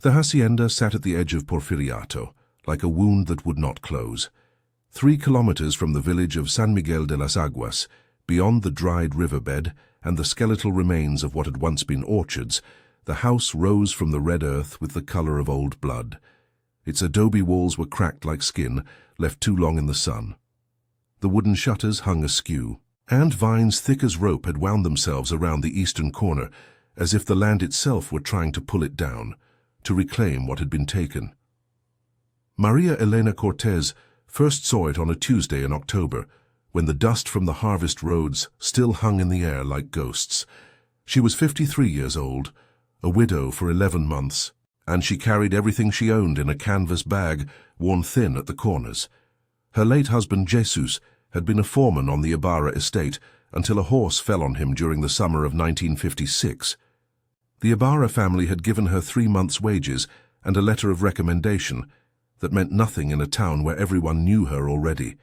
The hacienda sat at the edge of Porfiriato, like a wound that would not close. 3 kilometers from the village of San Miguel de las Aguas, beyond the dried riverbed and the skeletal remains of what had once been orchards, the house rose from the red earth with the color of old blood. Its adobe walls were cracked like skin, left too long in the sun. The wooden shutters hung askew, and vines thick as rope had wound themselves around the eastern corner, as if the land itself were trying to pull it down, to reclaim what had been taken. Maria Elena Cortez first saw it on a Tuesday in October, when the dust from the harvest roads still hung in the air like ghosts. She was 53 years old, a widow for 11 months, and she carried everything she owned in a canvas bag worn thin at the corners. Her late husband Jesus had been a foreman on the Ibarra estate until a horse fell on him during the summer of 1956. The Ibarra family had given her 3 months' wages and a letter of recommendation that meant nothing in a town where everyone knew her already,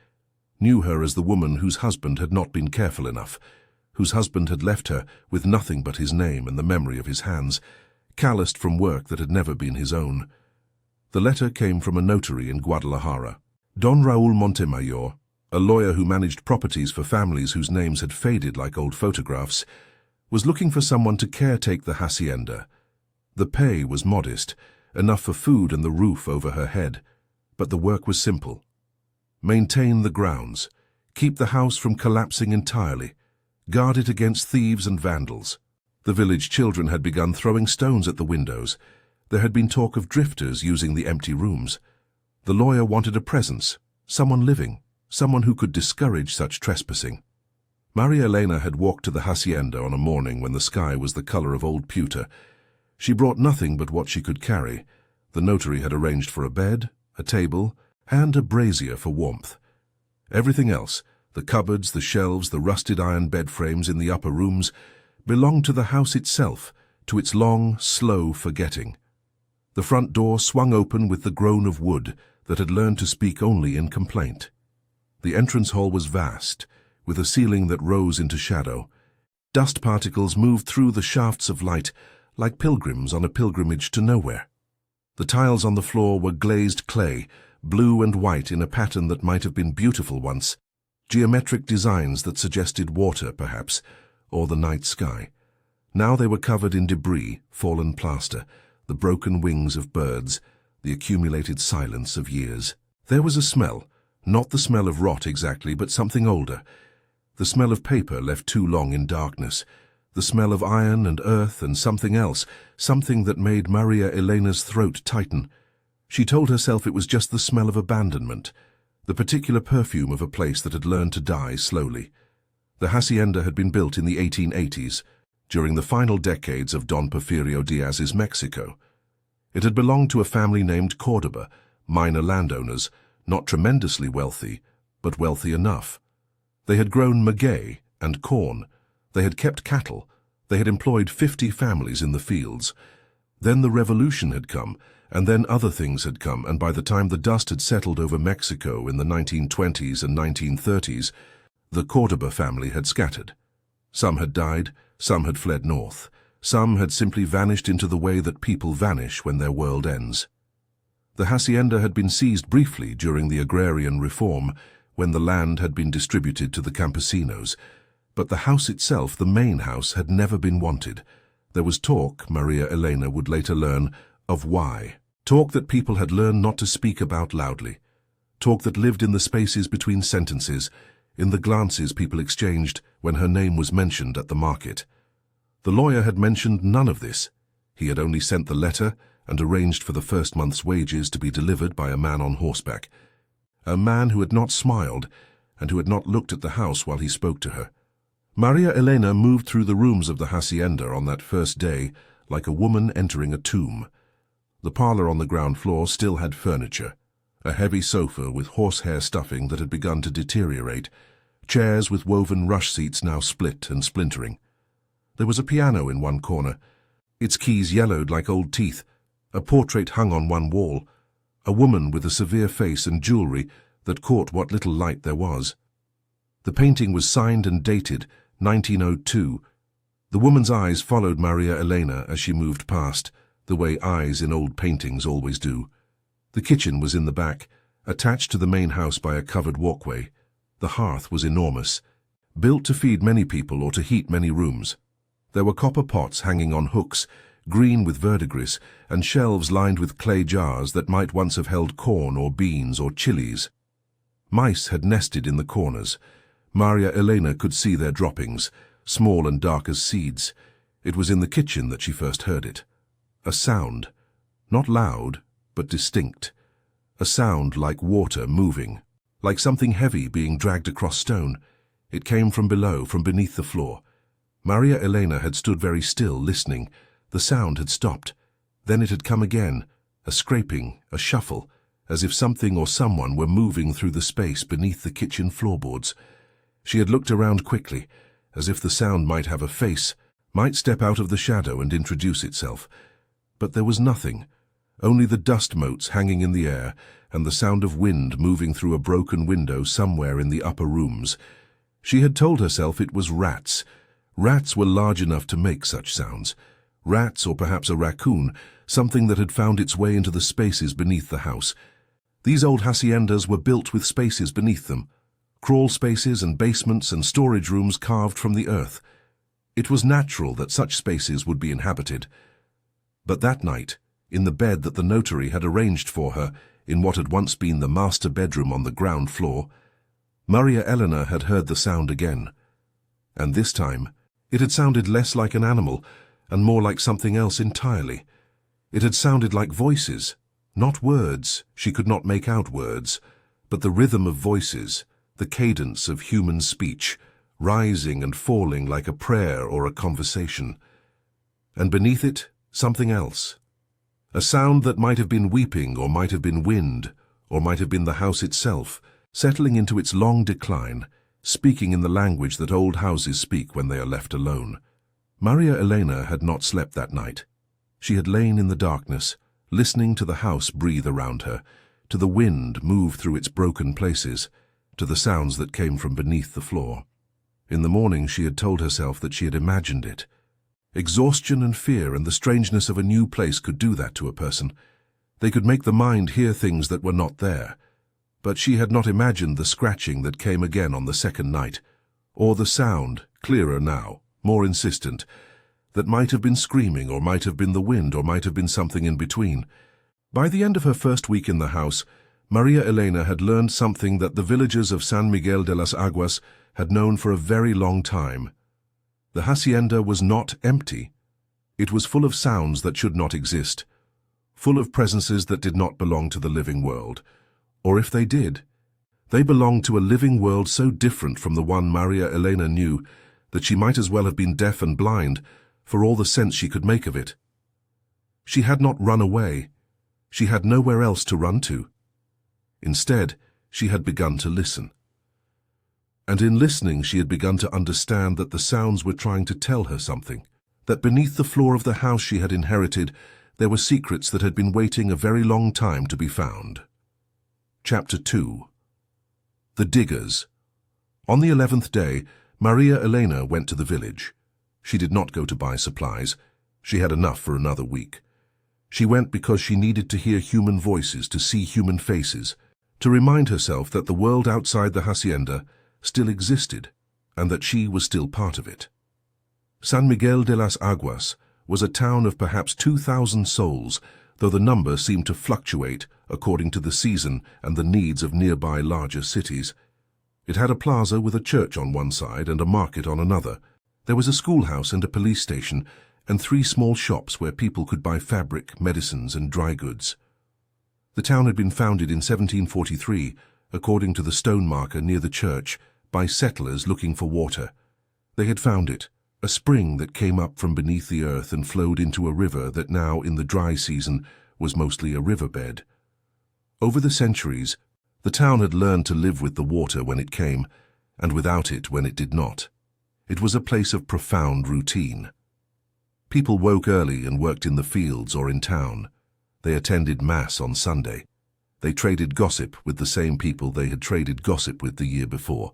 knew her as the woman whose husband had not been careful enough, whose husband had left her with nothing but his name and the memory of his hands, calloused from work that had never been his own. The letter came from a notary in Guadalajara. Don Raúl Montemayor, a lawyer who managed properties for families whose names had faded like old photographs, was looking for someone to caretake the hacienda. The pay was modest, enough for food and the roof over her head, but the work was simple. Maintain the grounds, keep the house from collapsing entirely, guard it against thieves and vandals. The village children had begun throwing stones at the windows. There had been talk of drifters using the empty rooms. The lawyer wanted a presence, someone living, someone who could discourage such trespassing. Maria Elena had walked to the hacienda on a morning when the sky was the color of old pewter. She brought nothing but what she could carry. The notary had arranged for a bed, a table, and a brazier for warmth. Everything else, the cupboards, the shelves, the rusted iron bed frames in the upper rooms, belonged to the house itself, to its long, slow forgetting. The front door swung open with the groan of wood that had learned to speak only in complaint. The entrance hall was vast, with a ceiling that rose into shadow. Dust particles moved through the shafts of light like pilgrims on a pilgrimage to nowhere. The tiles on the floor were glazed clay, blue and white in a pattern that might have been beautiful once, geometric designs that suggested water, perhaps, or the night sky. Now they were covered in debris, fallen plaster, the broken wings of birds, the accumulated silence of years. There was a smell, not the smell of rot exactly, but something older. The smell of paper left too long in darkness, the smell of iron and earth and something else, something that made Maria Elena's throat tighten. She told herself it was just the smell of abandonment, the particular perfume of a place that had learned to die slowly. The hacienda had been built in the 1880s, during the final decades of Don Porfirio Diaz's Mexico. It had belonged to a family named Cordoba, minor landowners, not tremendously wealthy, but wealthy enough. They had grown maguey and corn. They had kept cattle. They had employed 50 families in the fields. Then the revolution had come, and then other things had come, and by the time the dust had settled over Mexico in the 1920s and 1930s, the Cordoba family had scattered. Some had died, some had fled north, some had simply vanished into the way that people vanish when their world ends. The hacienda had been seized briefly during the agrarian reform, when the land had been distributed to the campesinos, but the house itself, the main house, had never been wanted. There was talk, Maria Elena would later learn, of why. Talk that people had learned not to speak about loudly. Talk that lived in the spaces between sentences, in the glances people exchanged when her name was mentioned at the market. The lawyer had mentioned none of this. He had only sent the letter and arranged for the first month's wages to be delivered by a man on horseback. A man who had not smiled and who had not looked at the house while he spoke to her. Maria Elena moved through the rooms of the hacienda on that first day like a woman entering a tomb. The parlor on the ground floor still had furniture, a heavy sofa with horsehair stuffing that had begun to deteriorate, chairs with woven rush seats now split and splintering. There was a piano in one corner, its keys yellowed like old teeth, a portrait hung on one wall, a woman with a severe face and jewelry that caught what little light there was. The painting was signed and dated 1902. The woman's eyes followed Maria Elena as she moved past, the way eyes in old paintings always do. The kitchen was in the back, attached to the main house by a covered walkway. The hearth was enormous, built to feed many people or to heat many rooms. There were copper pots hanging on hooks, green with verdigris, and shelves lined with clay jars that might once have held corn or beans or chilies. Mice had nested in the corners. Maria Elena could see their droppings, small and dark as seeds. It was in the kitchen that she first heard it. A sound, not loud, but distinct. A sound like water moving, like something heavy being dragged across stone. It came from below, from beneath the floor. Maria Elena had stood very still, listening. The sound had stopped. Then it had come again, a scraping, a shuffle, as if something or someone were moving through the space beneath the kitchen floorboards. She had looked around quickly, as if the sound might have a face, might step out of the shadow and introduce itself. But there was nothing, only the dust motes hanging in the air and the sound of wind moving through a broken window somewhere in the upper rooms. She had told herself it was rats. Rats were large enough to make such sounds. Rats, or perhaps a raccoon, something that had found its way into the spaces beneath the house. These old haciendas were built with spaces beneath them, crawl spaces and basements and storage rooms carved from the earth. It was natural that such spaces would be inhabited. But that night, in the bed that the notary had arranged for her, in what had once been the master bedroom on the ground floor, Maria Elena had heard the sound again. And this time, it had sounded less like an animal and more like something else entirely. It had sounded like voices, not words. She could not make out words, but the rhythm of voices, the cadence of human speech, rising and falling like a prayer or a conversation. And beneath it, something else. A sound that might have been weeping, or might have been wind, or might have been the house itself, settling into its long decline, speaking in the language that old houses speak when they are left alone. Maria Elena had not slept that night. She had lain in the darkness, listening to the house breathe around her, to the wind move through its broken places, to the sounds that came from beneath the floor. In the morning she had told herself that she had imagined it. Exhaustion and fear and the strangeness of a new place could do that to a person. They could make the mind hear things that were not there. But she had not imagined the scratching that came again on the second night, or the sound, clearer now, more insistent, that might have been screaming, or might have been the wind, or might have been something in between. By the end of her first week in the house, Maria Elena had learned something that the villagers of San Miguel de las Aguas had known for a very long time. The hacienda was not empty. It was full of sounds that should not exist, full of presences that did not belong to the living world. Or if they did, they belonged to a living world so different from the one Maria Elena knew that she might as well have been deaf and blind for all the sense she could make of it. She had not run away. She had nowhere else to run to. Instead, she had begun to listen. And in listening, she had begun to understand that the sounds were trying to tell her something, that beneath the floor of the house she had inherited, there were secrets that had been waiting a very long time to be found. Chapter 2. The Diggers. On the 11th day, Maria Elena went to the village. She did not go to buy supplies. She had enough for another week. She went because she needed to hear human voices, to see human faces, to remind herself that the world outside the hacienda still existed, and that she was still part of it. San Miguel de las Aguas was a town of perhaps 2,000 souls, though the number seemed to fluctuate according to the season and the needs of nearby larger cities. It had a plaza with a church on one side and a market on another. There was a schoolhouse and a police station, and 3 small shops where people could buy fabric, medicines, and dry goods. The town had been founded in 1743, according to the stone marker near the church, by settlers looking for water. They had found it, a spring that came up from beneath the earth and flowed into a river that now, in the dry season, was mostly a riverbed. Over the centuries, the town had learned to live with the water when it came, and without it when it did not. It was a place of profound routine. People woke early and worked in the fields or in town. They attended Mass on Sunday. They traded gossip with the same people they had traded gossip with the year before.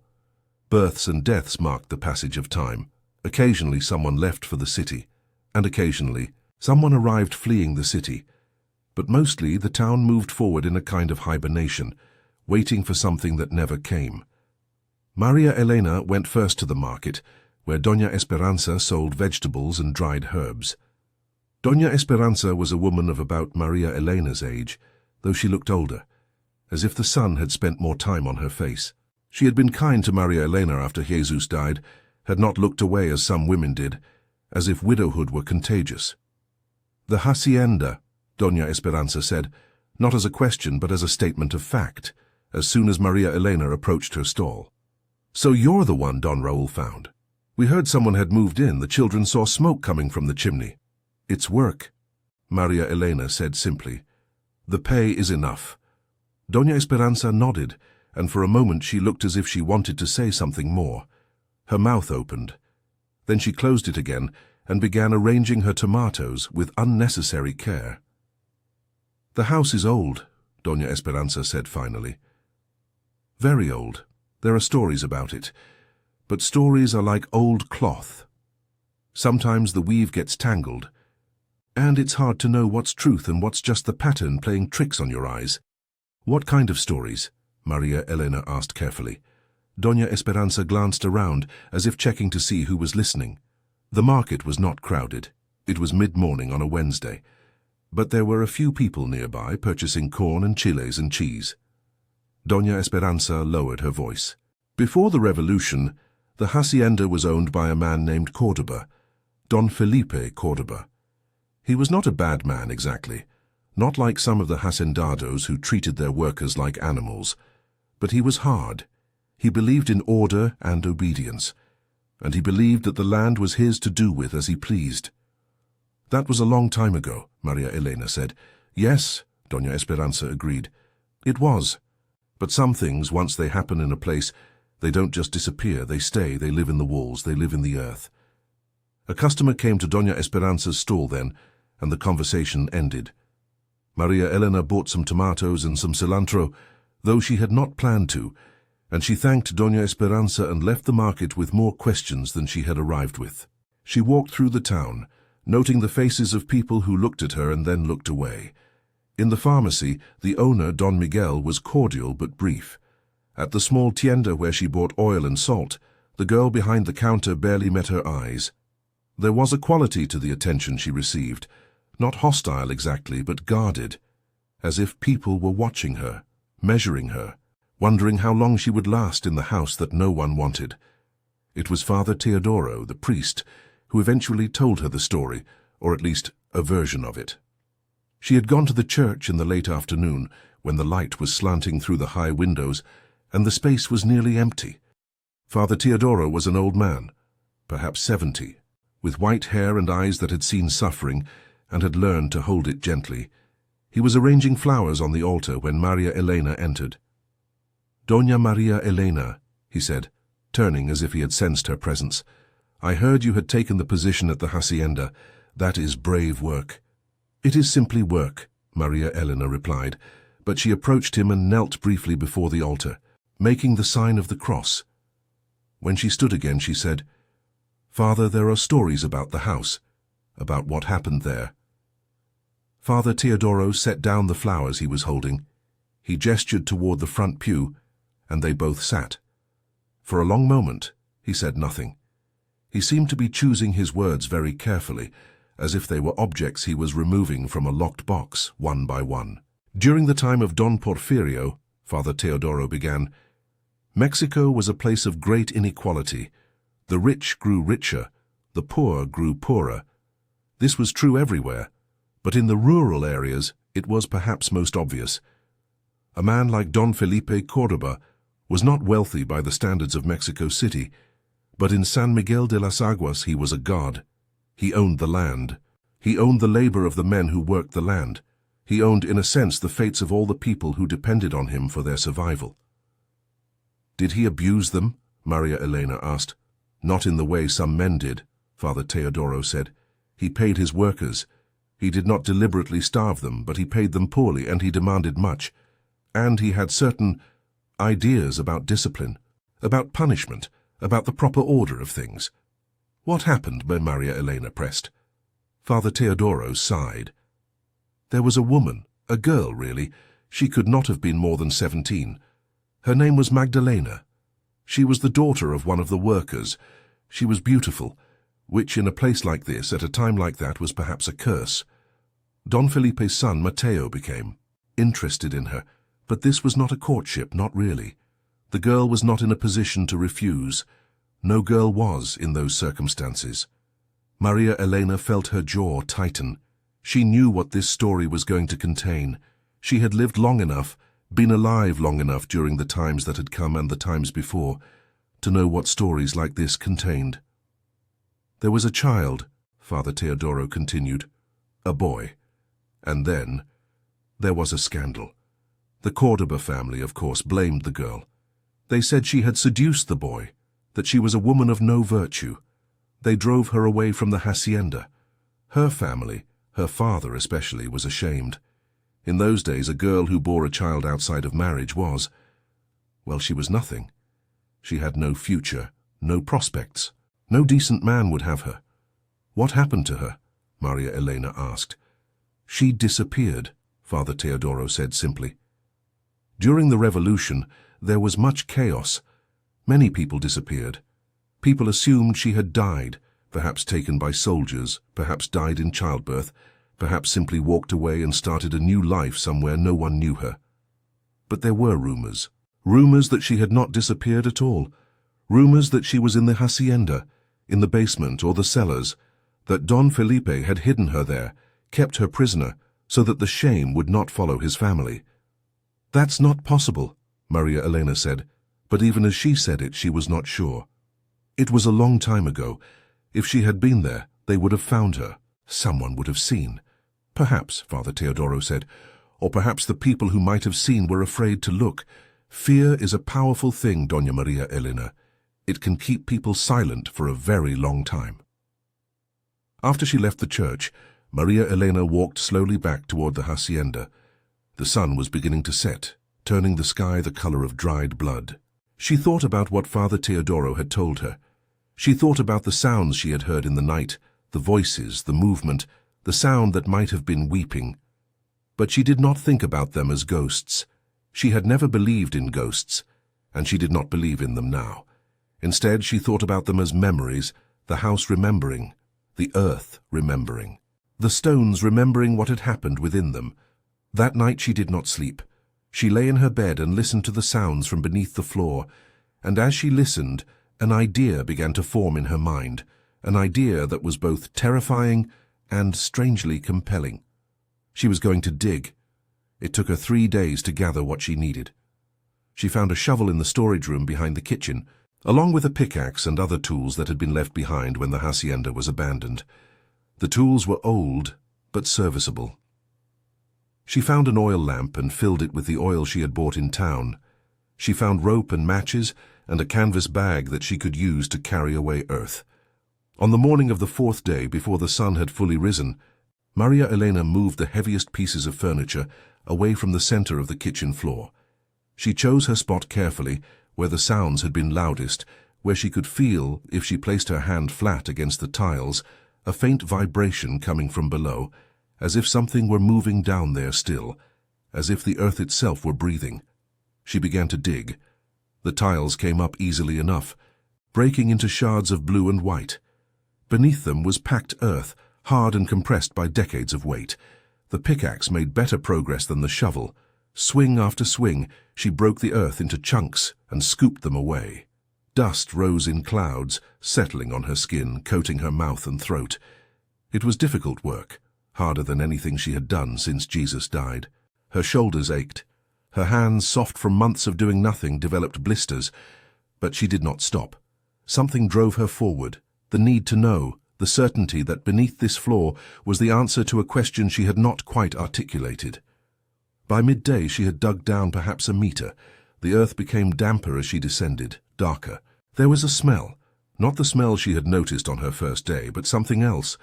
Births and deaths marked the passage of time. Occasionally someone left for the city, and occasionally Someone arrived fleeing the city, but mostly the town moved forward in a kind of hibernation, waiting for something that never came. Maria Elena went first to the market, where Doña Esperanza sold vegetables and dried herbs. Doña Esperanza was a woman of about Maria Elena's age, though she looked older, as if the sun had spent more time on her face. She had been kind to Maria Elena after Jesus died, had not looked away as some women did, as if widowhood were contagious. "The hacienda," Doña Esperanza said, not as a question but as a statement of fact, as soon as Maria Elena approached her stall. "So you're the one Don Raúl found. We heard someone had moved in. The children saw smoke coming from the chimney." "It's work," Maria Elena said simply. "The pay is enough." Doña Esperanza nodded, and for a moment she looked as if she wanted to say something more. Her mouth opened. Then she closed it again and began arranging her tomatoes with unnecessary care. "The house is old," Doña Esperanza said finally. "Very old. There are stories about it. But stories are like old cloth. Sometimes the weave gets tangled, and it's hard to know what's truth and what's just the pattern playing tricks on your eyes." "What kind of stories?" Maria Elena asked carefully. Doña Esperanza glanced around, as if checking to see who was listening. The market was not crowded. It was mid-morning on a Wednesday, but there were a few people nearby purchasing corn and chiles and cheese. Doña Esperanza lowered her voice. "Before the revolution, the hacienda was owned by a man named Córdoba, Don Felipe Córdoba. He was not a bad man exactly, not like some of the hacendados who treated their workers like animals, but he was hard. He believed in order and obedience, and he believed that the land was his to do with as he pleased." "That was a long time ago," Maria Elena said. "Yes," Doña Esperanza agreed. "It was. But some things, once they happen in a place, they don't just disappear. They stay, they live in the walls, they live in the earth." A customer came to Doña Esperanza's stall then, and the conversation ended. Maria Elena bought some tomatoes and some cilantro, though she had not planned to, and she thanked Doña Esperanza and left the market with more questions than she had arrived with. She walked through the town, noting the faces of people who looked at her and then looked away. In the pharmacy, the owner, Don Miguel, was cordial but brief. At the small tienda where she bought oil and salt, the girl behind the counter barely met her eyes. There was a quality to the attention she received, not hostile exactly, but guarded, as if people were watching her, measuring her, wondering how long she would last in the house that no one wanted. It was Father Teodoro, the priest, who eventually told her the story, or at least a version of it. She had gone to the church in the late afternoon, when the light was slanting through the high windows, and the space was nearly empty. Father Teodoro was an old man, perhaps 70, with white hair and eyes that had seen suffering and had learned to hold it gently. He was arranging flowers on the altar when Maria Elena entered. "Doña Maria Elena," he said, turning as if he had sensed her presence. "I heard you had taken the position at the hacienda. That is brave work." "It is simply work," Maria Elena replied, but she approached him and knelt briefly before the altar, making the sign of the cross. When she stood again, she said, "Father, there are stories about the house, about what happened there." Father Teodoro set down the flowers he was holding. He gestured toward the front pew, and they both sat. For a long moment, he said nothing. He seemed to be choosing his words very carefully, as if they were objects he was removing from a locked box, one by one. "During the time of Don Porfirio," Father Teodoro began, "Mexico was a place of great inequality. The rich grew richer, the poor grew poorer. This was true everywhere, but in the rural areas it was perhaps most obvious. A man like Don Felipe Córdoba was not wealthy by the standards of Mexico City, but in San Miguel de las Aguas he was a god. He owned the land. He owned the labor of the men who worked the land. He owned, in a sense, the fates of all the people who depended on him for their survival." "Did he abuse them?" Maria Elena asked. "Not in the way some men did," Father Teodoro said. "He paid his workers. He did not deliberately starve them, but he paid them poorly, and he demanded much. And he had certain ideas about discipline, about punishment, about the proper order of things." "What happened?" Maria Elena pressed. Father Teodoro sighed. There was a woman, a girl really. She could not have been more than 17. Her name was Magdalena. She was the daughter of one of the workers. She was beautiful, which in a place like this, at a time like that, was perhaps a curse. Don Felipe's son, Mateo, became interested in her, but this was not a courtship, not really. The girl was not in a position to refuse. No girl was in those circumstances. Maria Elena felt her jaw tighten. She knew what this story was going to contain. She had lived long enough, been alive long enough during the times that had come and the times before, to know what stories like this contained. There was a child, Father Teodoro continued, a boy. And then there was a scandal. The Cordoba family, of course, blamed the girl. They said she had seduced the boy, that she was a woman of no virtue. They drove her away from the hacienda. Her family, her father especially, was ashamed. In those days, a girl who bore a child outside of marriage was, well, she was nothing. She had no future, no prospects. No decent man would have her. What happened to her? Maria Elena asked. She disappeared, Father Teodoro said simply. During the revolution, there was much chaos. Many people disappeared. People assumed she had died, perhaps taken by soldiers, perhaps died in childbirth, perhaps simply walked away and started a new life somewhere no one knew her. But there were rumors. Rumors that she had not disappeared at all. Rumors that she was in the hacienda, in the basement or the cellars, that Don Felipe had hidden her there, kept her prisoner, so that the shame would not follow his family. That's not possible, Maria Elena said, but even as she said it, she was not sure. It was a long time ago. If she had been there, they would have found her. Someone would have seen. Perhaps, Father Teodoro said, or perhaps the people who might have seen were afraid to look. Fear is a powerful thing, Doña Maria Elena. It can keep people silent for a very long time. After she left the church, Maria Elena walked slowly back toward the hacienda. The sun was beginning to set, turning the sky the color of dried blood. She thought about what Father Teodoro had told her. She thought about the sounds she had heard in the night, the voices, the movement, the sound that might have been weeping. But she did not think about them as ghosts. She had never believed in ghosts, and she did not believe in them now. Instead, she thought about them as memories, the house remembering, the earth remembering, the stones remembering what had happened within them. That night she did not sleep. She lay in her bed and listened to the sounds from beneath the floor, and as she listened, an idea began to form in her mind, an idea that was both terrifying and strangely compelling. She was going to dig. It took her 3 days to gather what she needed. She found a shovel in the storage room behind the kitchen, along with a pickaxe and other tools that had been left behind when the hacienda was abandoned. The tools were old, but serviceable. She found an oil lamp and filled it with the oil she had bought in town. She found rope and matches and a canvas bag that she could use to carry away earth. On the morning of the 4th day, before the sun had fully risen, Maria Elena moved the heaviest pieces of furniture away from the center of the kitchen floor. She chose her spot carefully, where the sounds had been loudest, where she could feel, if she placed her hand flat against the tiles, a faint vibration coming from below, as if something were moving down there still, as if the earth itself were breathing. She began to dig. The tiles came up easily enough, breaking into shards of blue and white. Beneath them was packed earth, hard and compressed by decades of weight. The pickaxe made better progress than the shovel. Swing after swing, she broke the earth into chunks and scooped them away. Dust rose in clouds, settling on her skin, coating her mouth and throat. It was difficult work, harder than anything she had done since Jesus died. Her shoulders ached. Her hands, soft from months of doing nothing, developed blisters. But she did not stop. Something drove her forward, the need to know, the certainty that beneath this floor was the answer to a question she had not quite articulated. By midday she had dug down perhaps a meter. The earth became damper as she descended, darker. There was a smell, not the smell she had noticed on her first day, but something else,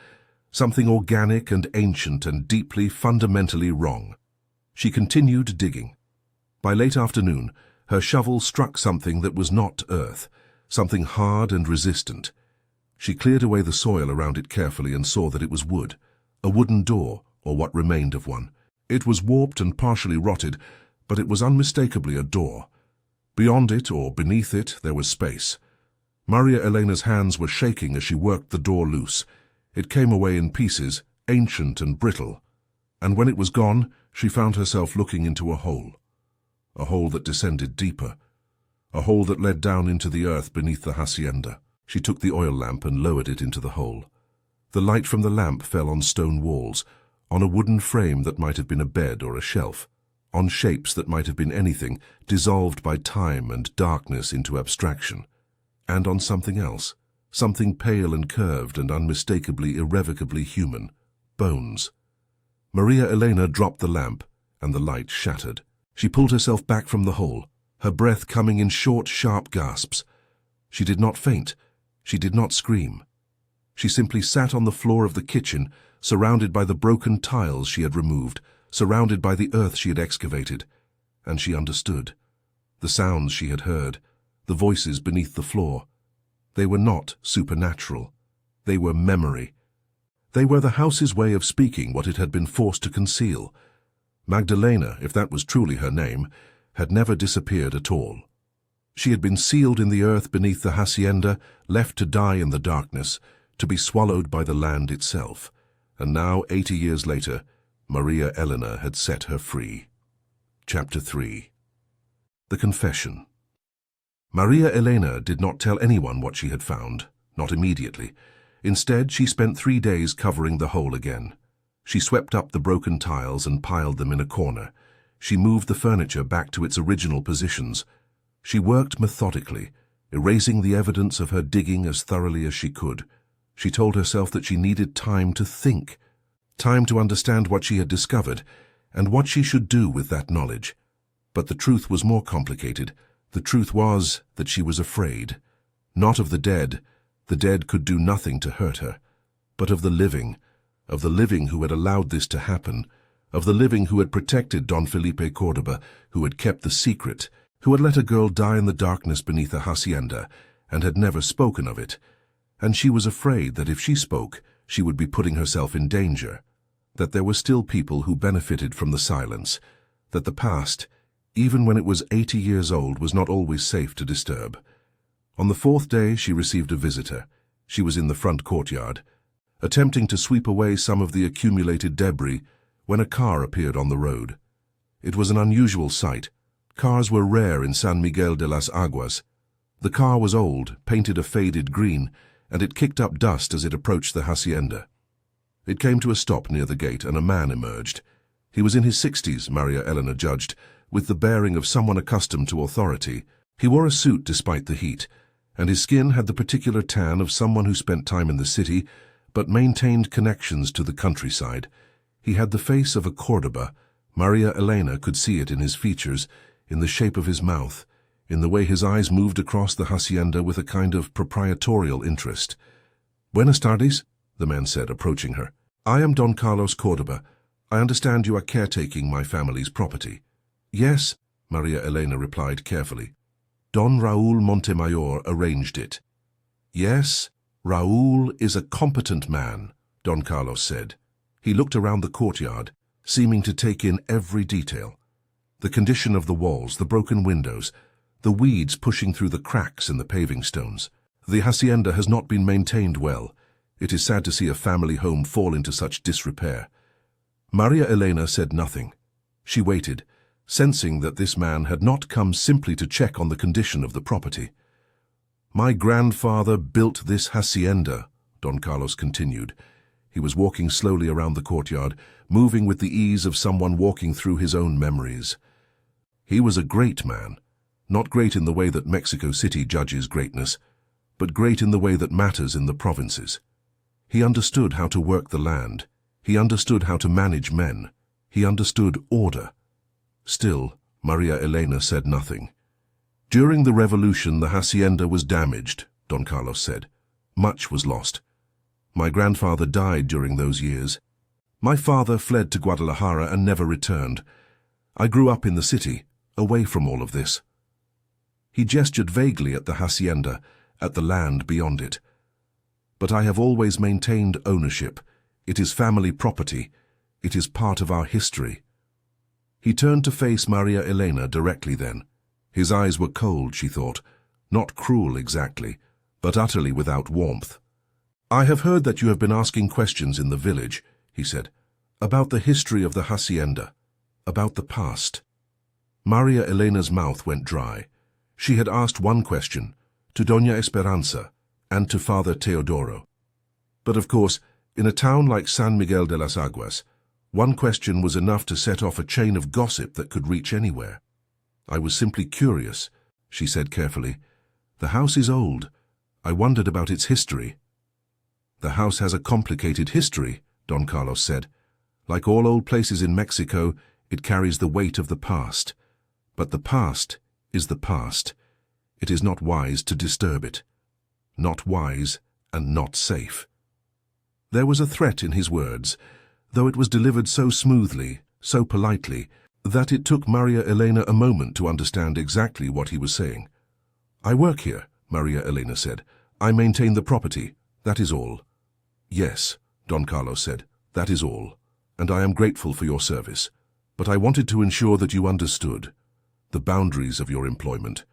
something organic and ancient and deeply, fundamentally wrong. She continued digging. By late afternoon, her shovel struck something that was not earth, something hard and resistant. She cleared away the soil around it carefully and saw that it was wood, A wooden door, or what remained of one. It was warped and partially rotted, but it was unmistakably a door. Beyond it, or beneath it, there was space. Maria Elena's hands were shaking as she worked the door loose. It came away in pieces, ancient and brittle. And when it was gone, she found herself looking into a hole that descended deeper, a hole that led down into the earth beneath the hacienda. She took the oil lamp and lowered it into the hole. The light from the lamp fell on stone walls, on a wooden frame that might have been a bed or a shelf, on shapes that might have been anything, dissolved by time and darkness into abstraction, and on something else, something pale and curved and unmistakably, irrevocably human, bones. Maria Elena dropped the lamp, and the light shattered. She pulled herself back from the hole, her breath coming in short, sharp gasps. She did not faint. She did not scream. She simply sat on the floor of the kitchen, surrounded by the broken tiles she had removed, surrounded by the earth she had excavated. And she understood. The sounds she had heard, the voices beneath the floor. They were not supernatural. They were memory. They were the house's way of speaking what it had been forced to conceal. Magdalena, if that was truly her name, had never disappeared at all. She had been sealed in the earth beneath the hacienda, left to die in the darkness, to be swallowed by the land itself. And now, 80 years later, Maria Elena had set her free. Chapter 3. The Confession. Maria Elena did not tell anyone what she had found, not immediately. Instead, she spent 3 days covering the hole again. She swept up the broken tiles and piled them in a corner. She moved the furniture back to its original positions. She worked methodically, erasing the evidence of her digging as thoroughly as she could. She told herself that she needed time to think, time to understand what she had discovered, and what she should do with that knowledge. But the truth was more complicated. The truth was that she was afraid. Not of the dead could do nothing to hurt her, but of the living who had allowed this to happen, of the living who had protected Don Felipe Cordoba, who had kept the secret, who had let a girl die in the darkness beneath a hacienda, and had never spoken of it. And she was afraid that if she spoke, she would be putting herself in danger, that there were still people who benefited from the silence, that the past, even when it was 80 years old, was not always safe to disturb. On the 4th day, she received a visitor. She was in the front courtyard, attempting to sweep away some of the accumulated debris, when a car appeared on the road. It was an unusual sight. Cars were rare in San Miguel de las Aguas. The car was old, painted a faded green, and it kicked up dust as it approached the hacienda. It came to a stop near the gate, and a man emerged. He was in his 60s, Maria Elena judged, with the bearing of someone accustomed to authority. He wore a suit despite the heat, and his skin had the particular tan of someone who spent time in the city, but maintained connections to the countryside. He had the face of a Cordoba. Maria Elena could see it in his features, in the shape of his mouth, in the way his eyes moved across the hacienda with a kind of proprietorial interest. "Buenas tardes," the man said, approaching her. "I am Don Carlos Cordoba. I understand you are caretaking my family's property." "Yes," Maria Elena replied carefully. "Don Raúl Montemayor arranged it." "Yes, Raúl is a competent man," Don Carlos said. He looked around the courtyard, seeming to take in every detail. The condition of the walls, the broken windows, the weeds pushing through the cracks in the paving stones. The hacienda has not been maintained well. It is sad to see a family home fall into such disrepair. Maria Elena said nothing. She waited, sensing that this man had not come simply to check on the condition of the property. "My grandfather built this hacienda," Don Carlos continued. He was walking slowly around the courtyard, moving with the ease of someone walking through his own memories. He was a great man, not great in the way that Mexico City judges greatness, but great in the way that matters in the provinces. He understood how to work the land. He understood how to manage men. He understood order. Still, Maria Elena said nothing. "During the revolution, the hacienda was damaged," Don Carlos said. "Much was lost. My grandfather died during those years. My father fled to Guadalajara and never returned. I grew up in the city, away from all of this." He gestured vaguely at the hacienda, at the land beyond it. "But I have always maintained ownership, It is family property. It is part of our history. He turned to face Maria Elena directly then. His eyes were cold, she thought, not cruel exactly, but utterly without warmth. "I have heard that you have been asking questions in the village," he said, "about the history of the hacienda, about the past." Maria Elena's mouth went dry. She had asked one question, to Doña Esperanza and to Father Teodoro. But of course, in a town like San Miguel de las Aguas, one question was enough to set off a chain of gossip that could reach anywhere. "I was simply curious," she said carefully. "The house is old. I wondered about its history." "The house has a complicated history," Don Carlos said. "Like all old places in Mexico, it carries the weight of the past. But the past is the past. It is not wise to disturb it. Not wise and not safe." There was a threat in his words, though it was delivered so smoothly, so politely, that it took Maria Elena a moment to understand exactly what he was saying. "I work here," Maria Elena said. "I maintain the property, that is all." "Yes," Don Carlos said, "that is all, and I am grateful for your service. But I wanted to ensure that you understood the boundaries of your employment.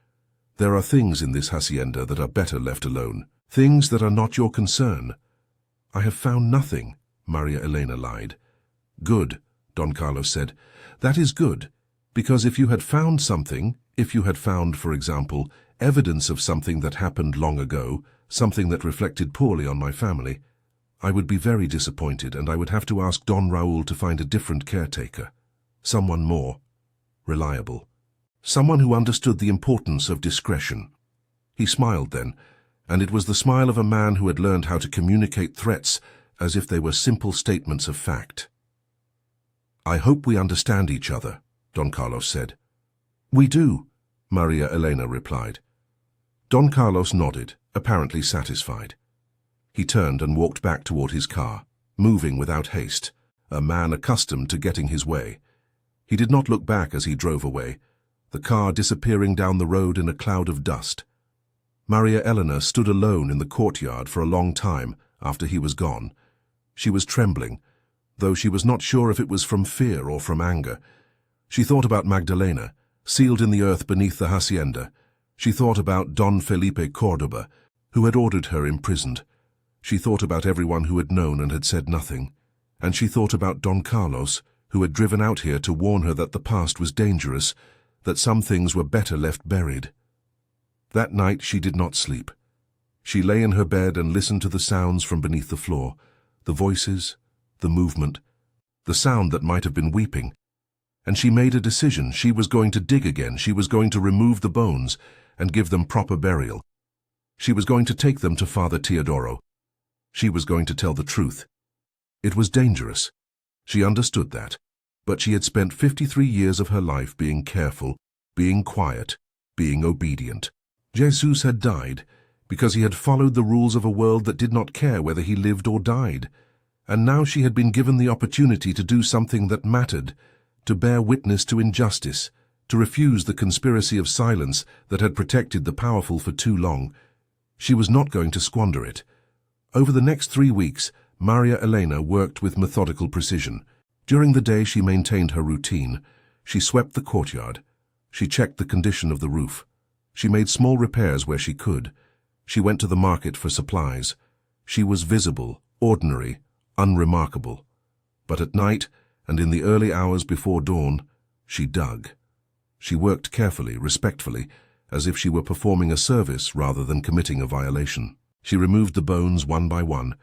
There are things in this hacienda that are better left alone, things that are not your concern." "I have found nothing," Maria Elena lied. "Good," Don Carlos said. "That is good, because if you had found something, if you had found, for example, evidence of something that happened long ago, something that reflected poorly on my family, I would be very disappointed, and I would have to ask Don Raúl to find a different caretaker, someone more reliable, someone who understood the importance of discretion." He smiled then, and it was the smile of a man who had learned how to communicate threats as if they were simple statements of fact. "I hope we understand each other," Don Carlos said. "We do," Maria Elena replied. Don Carlos nodded, apparently satisfied. He turned and walked back toward his car, moving without haste, a man accustomed to getting his way. He did not look back as he drove away, the car disappearing down the road in a cloud of dust. Maria Elena stood alone in the courtyard for a long time after he was gone. She was trembling, though she was not sure if it was from fear or from anger. She thought about Magdalena, sealed in the earth beneath the hacienda. She thought about Don Felipe Córdoba, who had ordered her imprisoned. She thought about everyone who had known and had said nothing. And she thought about Don Carlos, who had driven out here to warn her that the past was dangerous, that some things were better left buried. That night she did not sleep. She lay in her bed and listened to the sounds from beneath the floor, the voices, the movement, the sound that might have been weeping. And she made a decision. She was going to dig again. She was going to remove the bones and give them proper burial. She was going to take them to Father Teodoro. She was going to tell the truth. It was dangerous. She understood that. But she had spent 53 years of her life being careful, being quiet, being obedient. Jesus had died because he had followed the rules of a world that did not care whether he lived or died. And now she had been given the opportunity to do something that mattered, to bear witness to injustice, to refuse the conspiracy of silence that had protected the powerful for too long. She was not going to squander it. Over the next 3 weeks, Maria Elena worked with methodical precision. During the day she maintained her routine. She swept the courtyard. She checked the condition of the roof. She made small repairs where she could. She went to the market for supplies. She was visible, ordinary, unremarkable. But at night, and in the early hours before dawn, she dug. She worked carefully, respectfully, as if she were performing a service rather than committing a violation. She removed the bones one by one,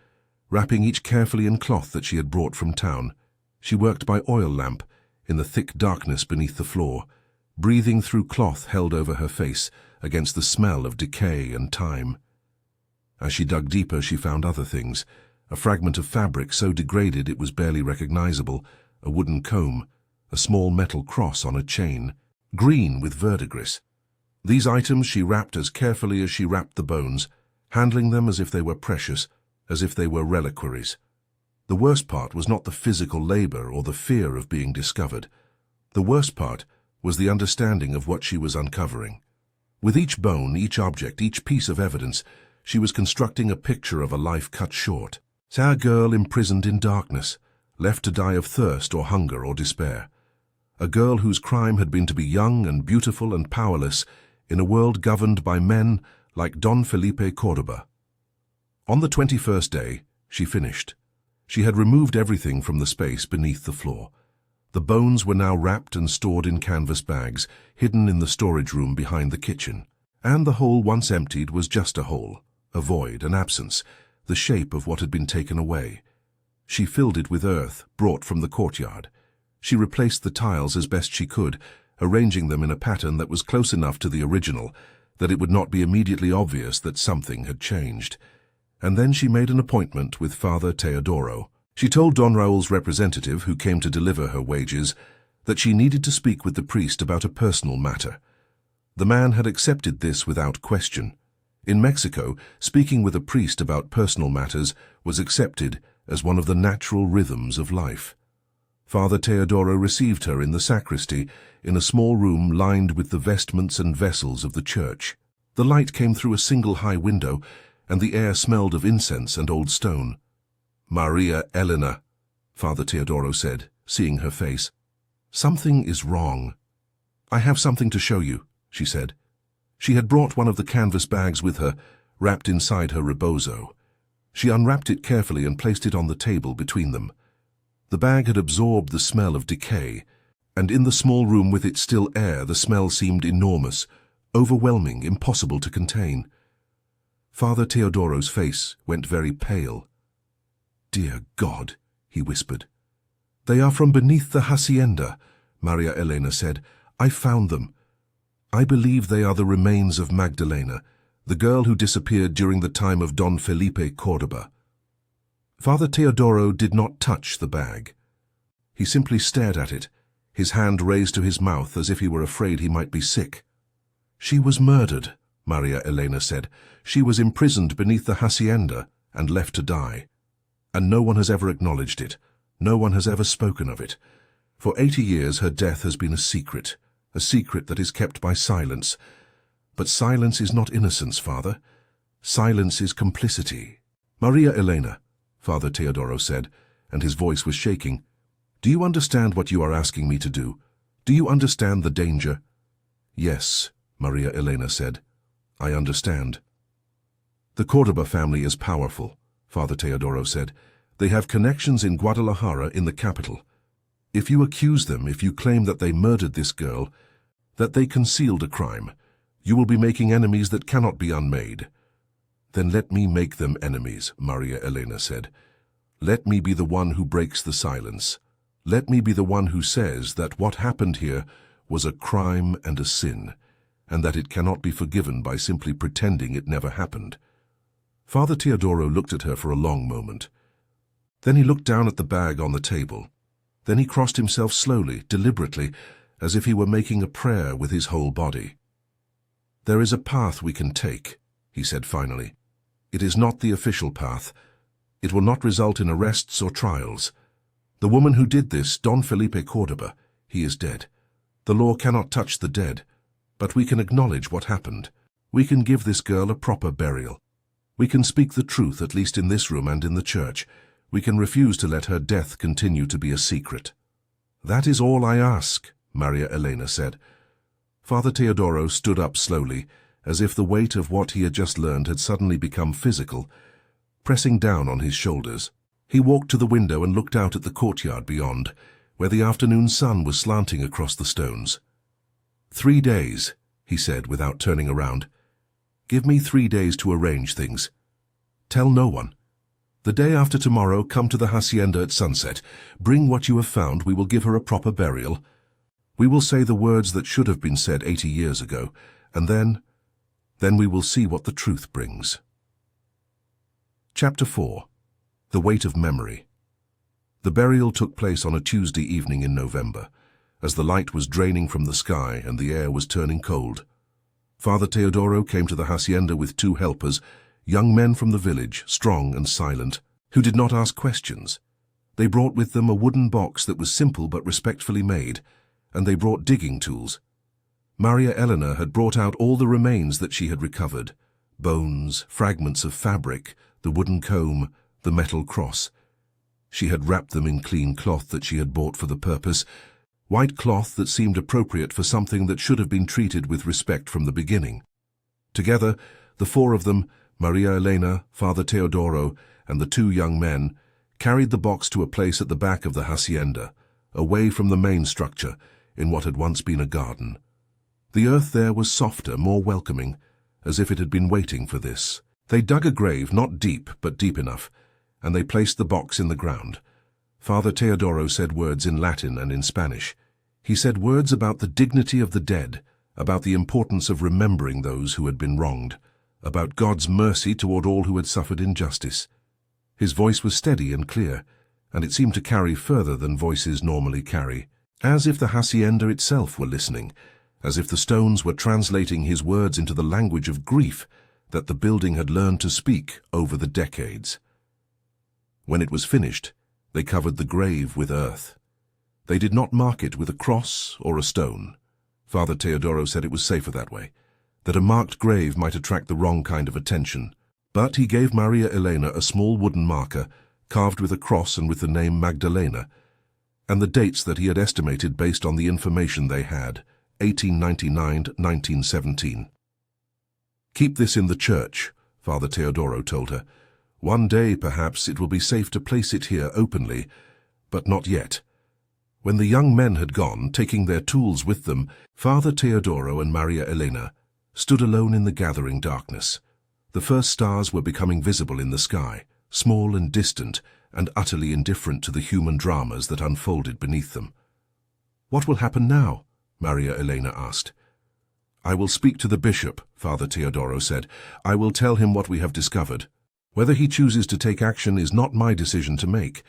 wrapping each carefully in cloth that she had brought from town. She worked by oil lamp, in the thick darkness beneath the floor, breathing through cloth held over her face against the smell of decay and time. As she dug deeper, she found other things, a fragment of fabric so degraded it was barely recognizable, a wooden comb, a small metal cross on a chain, green with verdigris. These items she wrapped as carefully as she wrapped the bones, handling them as if they were precious, as if they were reliquaries. The worst part was not the physical labor or the fear of being discovered. The worst part was the understanding of what she was uncovering. With each bone, each object, each piece of evidence, she was constructing a picture of a life cut short. A girl imprisoned in darkness, left to die of thirst or hunger or despair. A girl whose crime had been to be young and beautiful and powerless in a world governed by men like Don Felipe Cordoba. On the 21st day, she finished. She had removed everything from the space beneath the floor. The bones were now wrapped and stored in canvas bags, hidden in the storage room behind the kitchen. And the hole once emptied was just a hole, a void, an absence, the shape of what had been taken away. She filled it with earth, brought from the courtyard. She replaced the tiles as best she could, arranging them in a pattern that was close enough to the original that it would not be immediately obvious that something had changed. And then she made an appointment with Father Teodoro. She told Don Raul's representative, who came to deliver her wages, that she needed to speak with the priest about a personal matter. The man had accepted this without question. In Mexico, speaking with a priest about personal matters was accepted as one of the natural rhythms of life. Father Teodoro received her in the sacristy, in a small room lined with the vestments and vessels of the church. The light came through a single high window, and the air smelled of incense and old stone. "Maria Elena," Father Teodoro said, seeing her face. "Something is wrong." "I have something to show you," she said. She had brought one of the canvas bags with her, wrapped inside her rebozo. She unwrapped it carefully and placed it on the table between them. The bag had absorbed the smell of decay, and in the small room with its still air the smell seemed enormous, overwhelming, impossible to contain. Father Teodoro's face went very pale. "Dear God," he whispered. "They are from beneath the hacienda," Maria Elena said. "I found them. I believe they are the remains of Magdalena, the girl who disappeared during the time of Don Felipe Cordoba." Father Teodoro did not touch the bag. He simply stared at it, his hand raised to his mouth as if he were afraid he might be sick. "She was murdered," Maria Elena said. "She was imprisoned beneath the hacienda and left to die. And no one has ever acknowledged it. No one has ever spoken of it. For 80 years her death has been a secret that is kept by silence. But silence is not innocence, Father. Silence is complicity." "Maria Elena," Father Teodoro said, and his voice was shaking, "do you understand what you are asking me to do? Do you understand the danger?" "Yes," Maria Elena said. "I understand." "The Cordoba family is powerful," Father Teodoro said. "They have connections in Guadalajara, in the capital. If you accuse them, if you claim that they murdered this girl, that they concealed a crime, you will be making enemies that cannot be unmade." "Then let me make them enemies," Maria Elena said. "Let me be the one who breaks the silence. Let me be the one who says that what happened here was a crime and a sin, and that it cannot be forgiven by simply pretending it never happened." Father Teodoro looked at her for a long moment. Then he looked down at the bag on the table. Then he crossed himself slowly, deliberately, as if he were making a prayer with his whole body. "There is a path we can take," he said finally. "It is not the official path. It will not result in arrests or trials. The woman who did this, Don Felipe Cordoba, he is dead. The law cannot touch the dead, but we can acknowledge what happened. We can give this girl a proper burial. We can speak the truth, at least in this room and in the church. We can refuse to let her death continue to be a secret." "That is all I ask," Maria Elena said. Father Teodoro stood up slowly, as if the weight of what he had just learned had suddenly become physical, pressing down on his shoulders. He walked to the window and looked out at the courtyard beyond, where the afternoon sun was slanting across the stones. "3 days," he said without turning around. "Give me 3 days to arrange things. Tell no one. The day after tomorrow, come to the hacienda at sunset. Bring what you have found. We will give her a proper burial. We will say the words that should have been said 80 years ago, and then we will see what the truth brings." Chapter 4. The Weight of Memory. The burial took place on a Tuesday evening in November, as the light was draining from the sky and the air was turning cold. Father Teodoro came to the hacienda with 2 helpers, young men from the village, strong and silent, who did not ask questions. They brought with them a wooden box that was simple but respectfully made, and they brought digging tools. Maria Elena had brought out all the remains that she had recovered: bones, fragments of fabric, the wooden comb, the metal cross. She had wrapped them in clean cloth that she had bought for the purpose, white cloth that seemed appropriate for something that should have been treated with respect from the beginning. Together, the four of them, Maria Elena, Father Teodoro, and the two young men, carried the box to a place at the back of the hacienda, away from the main structure, in what had once been a garden. The earth there was softer, more welcoming, as if it had been waiting for this. They dug a grave, not deep, but deep enough, and they placed the box in the ground. Father Teodoro said words in Latin and in Spanish. He said words about the dignity of the dead, about the importance of remembering those who had been wronged, about God's mercy toward all who had suffered injustice. His voice was steady and clear, and it seemed to carry further than voices normally carry, as if the hacienda itself were listening, as if the stones were translating his words into the language of grief that the building had learned to speak over the decades. When it was finished, they covered the grave with earth. They did not mark it with a cross or a stone. Father Teodoro said it was safer that way, that a marked grave might attract the wrong kind of attention. But he gave Maria Elena a small wooden marker, carved with a cross and with the name Magdalena, and the dates that he had estimated based on the information they had, 1899 to 1917. "Keep this in the church," Father Teodoro told her. "One day, perhaps, it will be safe to place it here openly, but not yet." When the young men had gone, taking their tools with them, Father Teodoro and Maria Elena stood alone in the gathering darkness. The first stars were becoming visible in the sky, small and distant, and utterly indifferent to the human dramas that unfolded beneath them. "What will happen now?" Maria Elena asked. "I will speak to the bishop," Father Teodoro said. "I will tell him what we have discovered. Whether he chooses to take action is not my decision to make,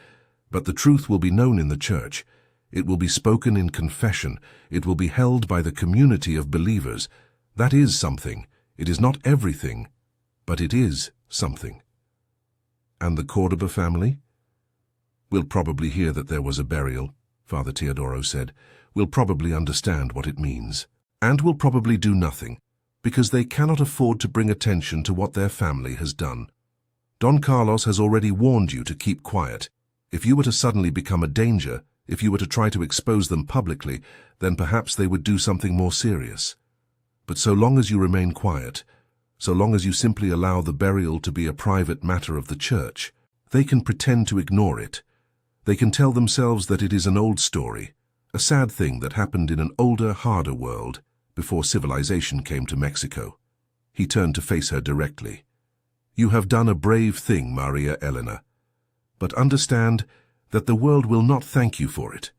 but the truth will be known in the church. It will be spoken in confession. It will be held by the community of believers. That is something. It is not everything, but it is something." "And the Cordoba family?" "We'll probably hear that there was a burial," Father Teodoro said. "We'll probably understand what it means. And will probably do nothing, because they cannot afford to bring attention to what their family has done. Don Carlos has already warned you to keep quiet. If you were to suddenly become a danger, if you were to try to expose them publicly, then perhaps they would do something more serious. But so long as you remain quiet, so long as you simply allow the burial to be a private matter of the church, they can pretend to ignore it. They can tell themselves that it is an old story, a sad thing that happened in an older, harder world, before civilization came to Mexico." He turned to face her directly. "You have done a brave thing, Maria Elena. But understand that the world will not thank you for it.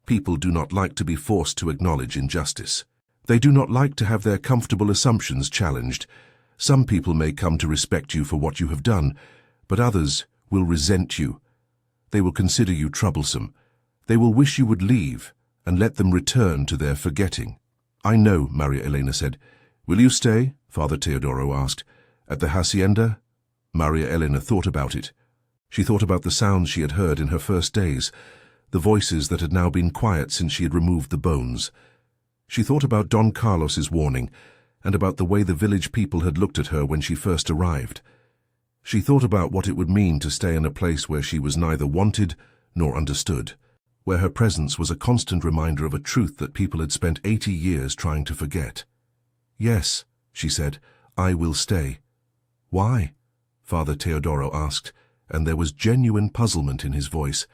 People do not like to be forced to acknowledge injustice. They do not like to have their comfortable assumptions challenged. Some people may come to respect you for what you have done, but others will resent you. They will consider you troublesome. They will wish you would leave and let them return to their forgetting." "I know," Maria Elena said. "Will you stay?" Father Teodoro asked. "At the hacienda?" Maria Elena thought about it. She thought about the sounds she had heard in her first days, the voices that had now been quiet since she had removed the bones. She thought about Don Carlos's warning, and about the way the village people had looked at her when she first arrived. She thought about what it would mean to stay in a place where she was neither wanted nor understood, where her presence was a constant reminder of a truth that people had spent 80 years trying to forget. "Yes," she said, "I will stay." "Why?" Father Teodoro asked, and there was genuine puzzlement in his voice.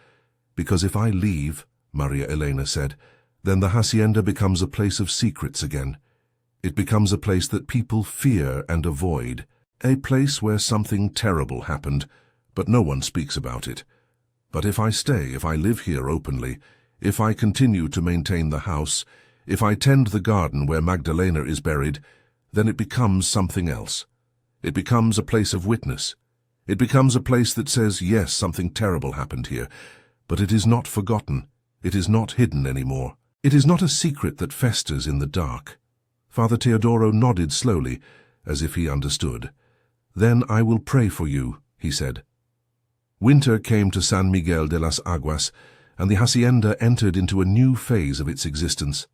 "Because if I leave," Maria Elena said, "then the hacienda becomes a place of secrets again. It becomes a place that people fear and avoid, a place where something terrible happened, but no one speaks about it. But if I stay, if I live here openly, if I continue to maintain the house, if I tend the garden where Magdalena is buried, then it becomes something else. It becomes a place of witness. It becomes a place that says, yes, something terrible happened here, but it is not forgotten. It is not hidden anymore. It is not a secret that festers in the dark." Father Teodoro nodded slowly, as if he understood. "Then I will pray for you," he said. Winter came to San Miguel de las Aguas, and the hacienda entered into a new phase of its existence.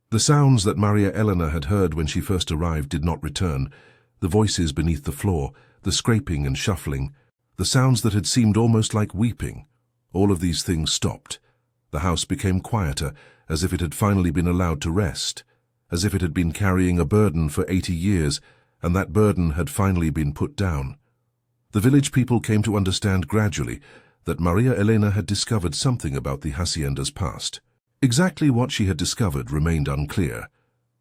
The sounds that Maria Elena had heard when she first arrived did not return, the voices beneath the floor, the scraping and shuffling. The sounds that had seemed almost like weeping, all of these things stopped. The house became quieter, as if it had finally been allowed to rest, as if it had been carrying a burden for 80 years, and that burden had finally been put down. The village people came to understand gradually that Maria Elena had discovered something about the hacienda's past. Exactly what she had discovered remained unclear.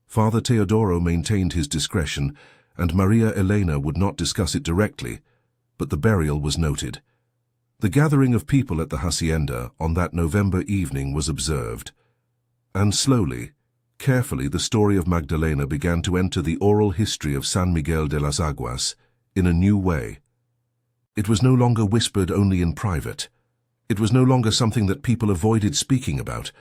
Father Teodoro maintained his discretion, and Maria Elena would not discuss it directly, but the burial was noted. The gathering of people at the hacienda on that November evening was observed, and slowly, carefully, the story of Magdalena began to enter the oral history of San Miguel de las Aguas in a new way. It was no longer whispered only in private. It was no longer something that people avoided speaking about.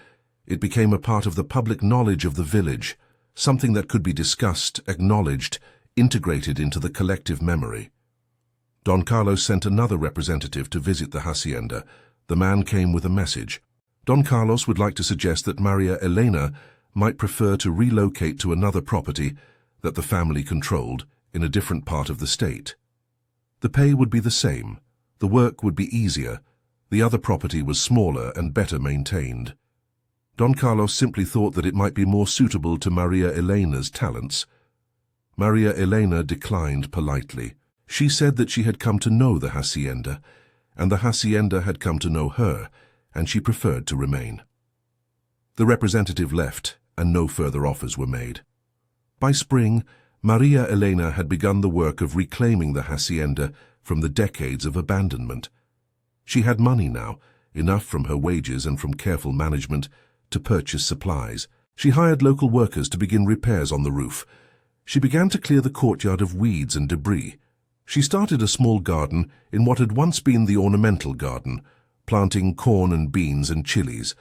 It became a part of the public knowledge of the village, something that could be discussed, acknowledged, integrated into the collective memory. Don Carlos sent another representative to visit the hacienda. The man came with a message. Don Carlos would like to suggest that Maria Elena might prefer to relocate to another property that the family controlled in a different part of the state. The pay would be the same, the work would be easier, the other property was smaller and better maintained. Don Carlos simply thought that it might be more suitable to Maria Elena's talents. Maria Elena declined politely. She said that she had come to know the hacienda, and the hacienda had come to know her, and she preferred to remain. The representative left, and no further offers were made. By spring, Maria Elena had begun the work of reclaiming the hacienda from the decades of abandonment. She had money now, enough from her wages and from careful management to purchase supplies. She hired local workers to begin repairs on the roof. She began to clear the courtyard of weeds and debris. She started a small garden in what had once been the ornamental garden, planting corn and beans and chilies.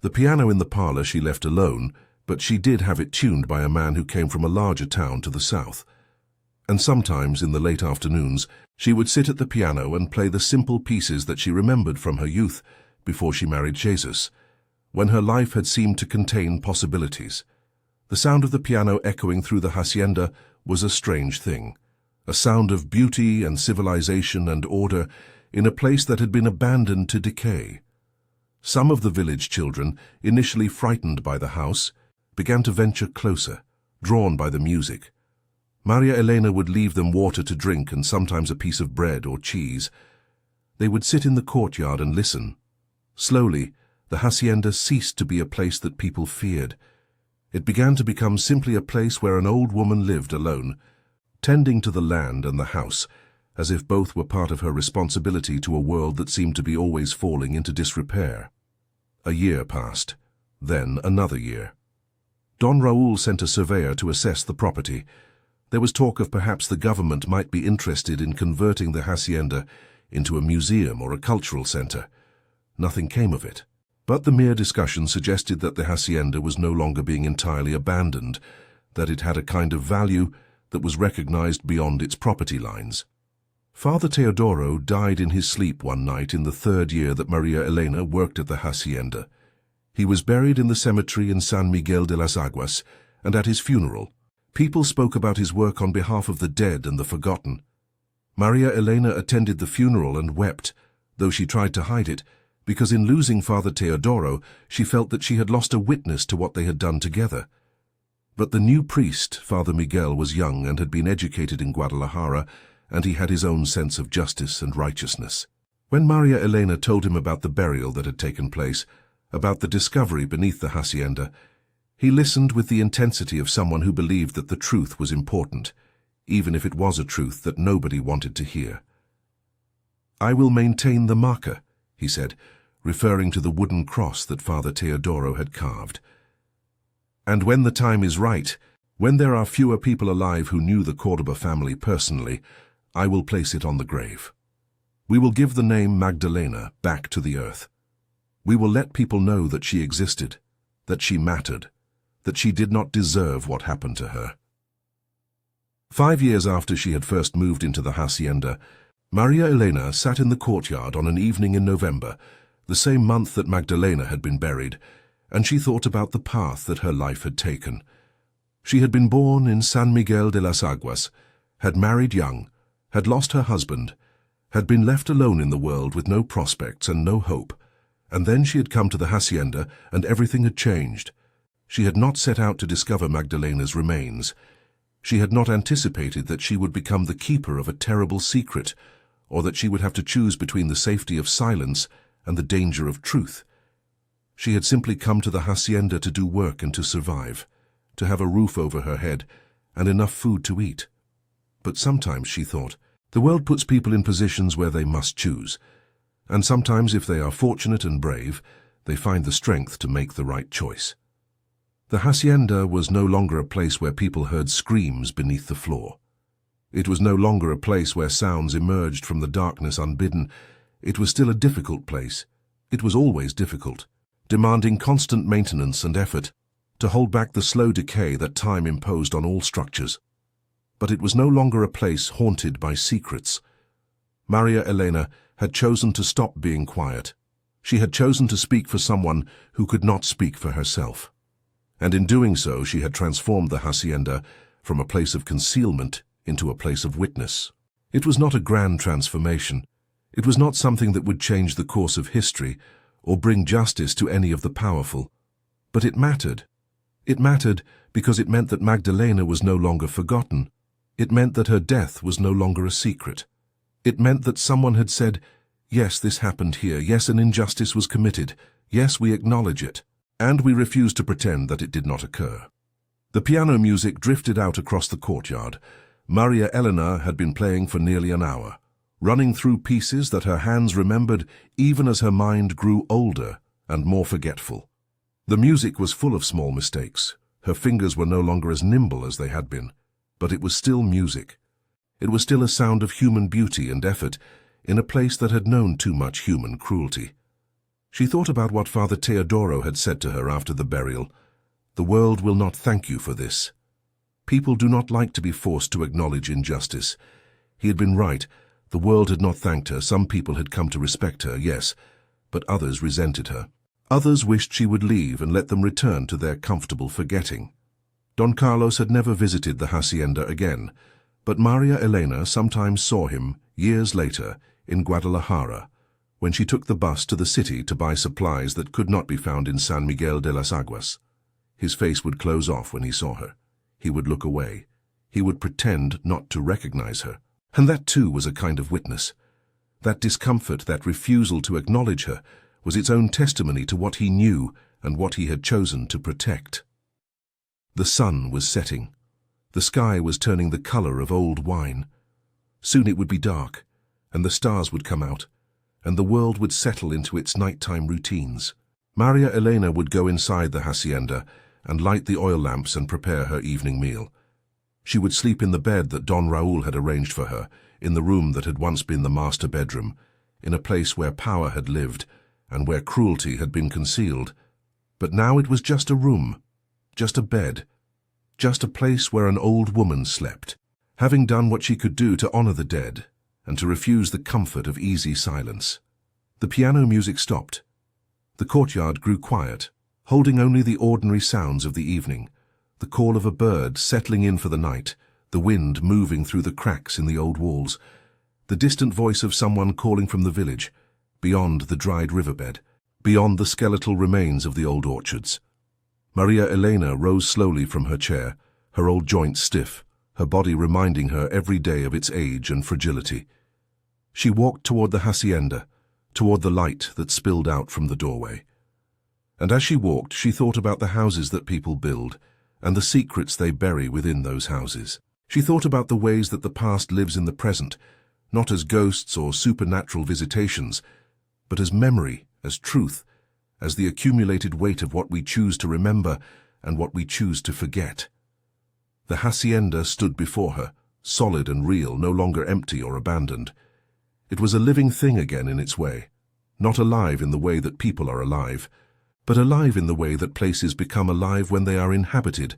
The piano in the parlor she left alone, but she did have it tuned by a man who came from a larger town to the south. And sometimes, in the late afternoons, she would sit at the piano and play the simple pieces that she remembered from her youth before she married Jesus, when her life had seemed to contain possibilities. The sound of the piano echoing through the hacienda was a strange thing, a sound of beauty and civilization and order in a place that had been abandoned to decay. Some of the village children, initially frightened by the house, began to venture closer, drawn by the music. Maria Elena would leave them water to drink and sometimes a piece of bread or cheese. They would sit in the courtyard and listen. Slowly, the hacienda ceased to be a place that people feared. It began to become simply a place where an old woman lived alone, tending to the land and the house, as if both were part of her responsibility to a world that seemed to be always falling into disrepair. A year passed, then another year. Don Raúl sent a surveyor to assess the property. There was talk of perhaps the government might be interested in converting the hacienda into a museum or a cultural center. Nothing came of it, but the mere discussion suggested that the hacienda was no longer being entirely abandoned, that it had a kind of value that was recognized beyond its property lines. Father Teodoro died in his sleep one night in the 3rd year that Maria Elena worked at the hacienda. He was buried in the cemetery in San Miguel de las Aguas, and at his funeral, people spoke about his work on behalf of the dead and the forgotten. Maria Elena attended the funeral and wept, though she tried to hide it, because in losing Father Teodoro, she felt that she had lost a witness to what they had done together. But the new priest, Father Miguel, was young and had been educated in Guadalajara, and he had his own sense of justice and righteousness. When Maria Elena told him about the burial that had taken place, about the discovery beneath the hacienda, he listened with the intensity of someone who believed that the truth was important, even if it was a truth that nobody wanted to hear. "I will maintain the marker," he said, referring to the wooden cross that Father Teodoro had carved. "And when the time is right, when there are fewer people alive who knew the Cordoba family personally, I will place it on the grave. We will give the name Magdalena back to the earth. We will let people know that she existed, that she mattered, that she did not deserve what happened to her." 5 years after she had first moved into the hacienda, Maria Elena sat in the courtyard on an evening in November, the same month that Magdalena had been buried, and she thought about the path that her life had taken. She had been born in San Miguel de las Aguas, had married young, had lost her husband, had been left alone in the world with no prospects and no hope. And then she had come to the hacienda and everything had changed. She had not set out to discover Magdalena's remains. She had not anticipated that she would become the keeper of a terrible secret, or that she would have to choose between the safety of silence and the danger of truth. She had simply come to the hacienda to do work and to survive, to have a roof over her head and enough food to eat. But sometimes, she thought, the world puts people in positions where they must choose, and sometimes, if they are fortunate and brave, they find the strength to make the right choice. The hacienda was no longer a place where people heard screams beneath the floor. It was no longer a place where sounds emerged from the darkness unbidden. It was still a difficult place. It was always difficult, demanding constant maintenance and effort to hold back the slow decay that time imposed on all structures. But it was no longer a place haunted by secrets. Maria Elena had chosen to stop being quiet. She had chosen to speak for someone who could not speak for herself. And in doing so, she had transformed the hacienda from a place of concealment into a place of witness. It was not a grand transformation. It was not something that would change the course of history or bring justice to any of the powerful. But it mattered. It mattered because it meant that Magdalena was no longer forgotten. It meant that her death was no longer a secret. It meant that someone had said, yes, this happened here. Yes, an injustice was committed. Yes, we acknowledge it. And we refuse to pretend that it did not occur. The piano music drifted out across the courtyard. Maria Elena had been playing for nearly an hour, running through pieces that her hands remembered even as her mind grew older and more forgetful. The music was full of small mistakes. Her fingers were no longer as nimble as they had been, but it was still music. It was still a sound of human beauty and effort in a place that had known too much human cruelty. She thought about what Father Teodoro had said to her after the burial. The world will not thank you for this. People do not like to be forced to acknowledge injustice. He had been right. The world had not thanked her. Some people had come to respect her, yes, but others resented her. Others wished she would leave and let them return to their comfortable forgetting. Don Carlos had never visited the hacienda again, but Maria Elena sometimes saw him, years later, in Guadalajara, when she took the bus to the city to buy supplies that could not be found in San Miguel de las Aguas. His face would close off when he saw her. He would look away. He would pretend not to recognize her. And that too was a kind of witness. That discomfort, that refusal to acknowledge her, was its own testimony to what he knew and what he had chosen to protect. The sun was setting. The sky was turning the color of old wine. Soon it would be dark, and the stars would come out, and the world would settle into its nighttime routines. Maria Elena would go inside the hacienda and light the oil lamps and prepare her evening meal. She would sleep in the bed that Don Raúl had arranged for her, in the room that had once been the master bedroom, in a place where power had lived and where cruelty had been concealed. But now it was just a room, just a bed, just a place where an old woman slept, having done what she could do to honor the dead and to refuse the comfort of easy silence. The piano music stopped. The courtyard grew quiet, holding only the ordinary sounds of the evening, the call of a bird settling in for the night, the wind moving through the cracks in the old walls, the distant voice of someone calling from the village, beyond the dried riverbed, beyond the skeletal remains of the old orchards. Maria Elena rose slowly from her chair, her old joints stiff, her body reminding her every day of its age and fragility. She walked toward the hacienda, toward the light that spilled out from the doorway. And as she walked, she thought about the houses that people build and the secrets they bury within those houses. She thought about the ways that the past lives in the present, not as ghosts or supernatural visitations, but as memory, as truth, as the accumulated weight of what we choose to remember and what we choose to forget. The hacienda stood before her, solid and real, no longer empty or abandoned. It was a living thing again in its way, not alive in the way that people are alive, but alive in the way that places become alive when they are inhabited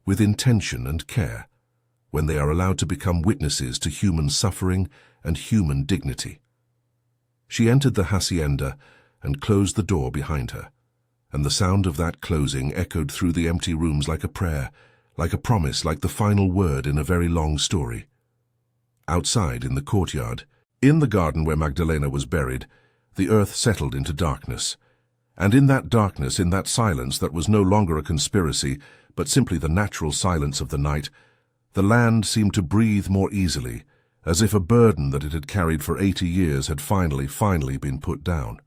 with intention and care, when they are allowed to become witnesses to human suffering and human dignity. She entered the hacienda and closed the door behind her, and the sound of that closing echoed through the empty rooms like a prayer, like a promise, like the final word in a very long story. Outside, in the courtyard, In the garden where Magdalena was buried, the earth settled into darkness. And in that darkness, in that silence that was no longer a conspiracy, but simply the natural silence of the night, the land seemed to breathe more easily, as if a burden that it had carried for 80 years had finally been put down.